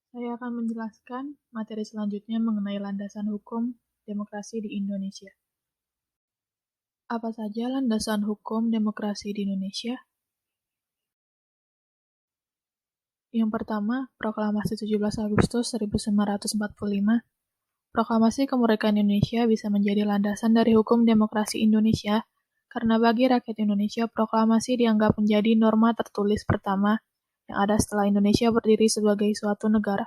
Saya akan menjelaskan materi selanjutnya mengenai landasan hukum demokrasi di Indonesia. Apa saja landasan hukum demokrasi di Indonesia? Yang pertama, Proklamasi 17 Agustus 1945. Proklamasi kemerdekaan Indonesia bisa menjadi landasan dari hukum demokrasi Indonesia karena bagi rakyat Indonesia, proklamasi dianggap menjadi norma tertulis pertama yang ada setelah Indonesia berdiri sebagai suatu negara.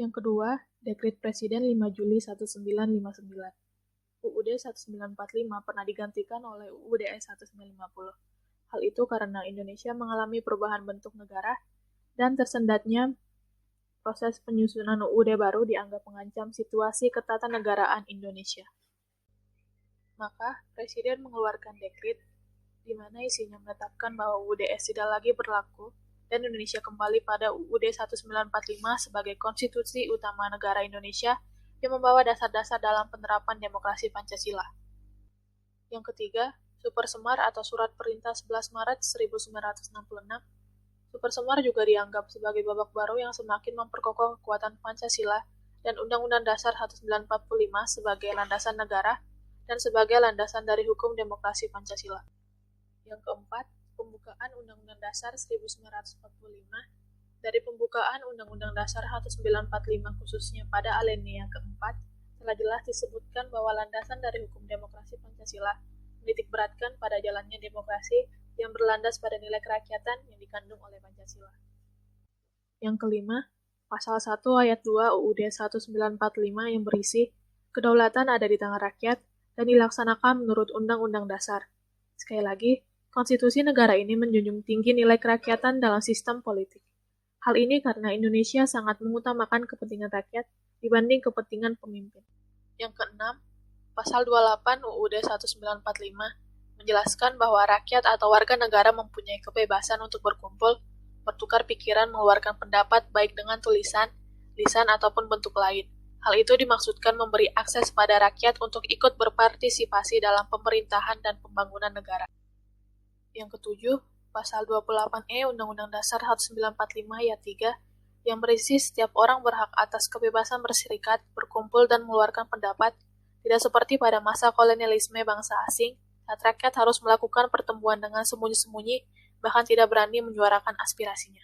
Yang kedua, Dekret Presiden 5 Juli 1959. UUD 1945 pernah digantikan oleh UUD 1950. Hal itu karena Indonesia mengalami perubahan bentuk negara dan tersendatnya proses penyusunan UUD baru dianggap mengancam situasi ketatanegaraan Indonesia. Maka, Presiden mengeluarkan dekret di mana isinya menetapkan bahwa UUDS tidak lagi berlaku dan Indonesia kembali pada UUD 1945 sebagai konstitusi utama negara Indonesia yang membawa dasar-dasar dalam penerapan demokrasi Pancasila. Yang ketiga, Supersemar atau Surat Perintah 11 Maret 1966. Supersemar juga dianggap sebagai babak baru yang semakin memperkokoh kekuatan Pancasila dan Undang-Undang Dasar 1945 sebagai landasan negara dan sebagai landasan dari hukum demokrasi Pancasila. Yang keempat, pembukaan Undang-Undang Dasar 1945. Dari pembukaan Undang-Undang Dasar 1945 khususnya pada alinea keempat, telah jelas disebutkan bahwa landasan dari hukum demokrasi Pancasila menitikberatkan pada jalannya demokrasi yang berlandas pada nilai kerakyatan yang dikandung oleh Pancasila. Yang kelima, Pasal 1 Ayat 2 UUD 1945 yang berisi, kedaulatan ada di tangan rakyat dan dilaksanakan menurut Undang-Undang Dasar. Sekali lagi, konstitusi negara ini menjunjung tinggi nilai kerakyatan dalam sistem politik. Hal ini karena Indonesia sangat mengutamakan kepentingan rakyat dibanding kepentingan pemimpin. Yang keenam, Pasal 28 UUD 1945 menjelaskan bahwa rakyat atau warga negara mempunyai kebebasan untuk berkumpul, bertukar pikiran, mengeluarkan pendapat baik dengan tulisan, lisan, ataupun bentuk lain. Hal itu dimaksudkan memberi akses pada rakyat untuk ikut berpartisipasi dalam pemerintahan dan pembangunan negara. Yang ketujuh, Pasal 28E Undang-Undang Dasar 1945 Ayat 3 yang berisi setiap orang berhak atas kebebasan berserikat, berkumpul, dan mengeluarkan pendapat, tidak seperti pada masa kolonialisme bangsa asing, saat rakyat harus melakukan pertemuan dengan sembunyi-sembunyi, bahkan tidak berani menyuarakan aspirasinya.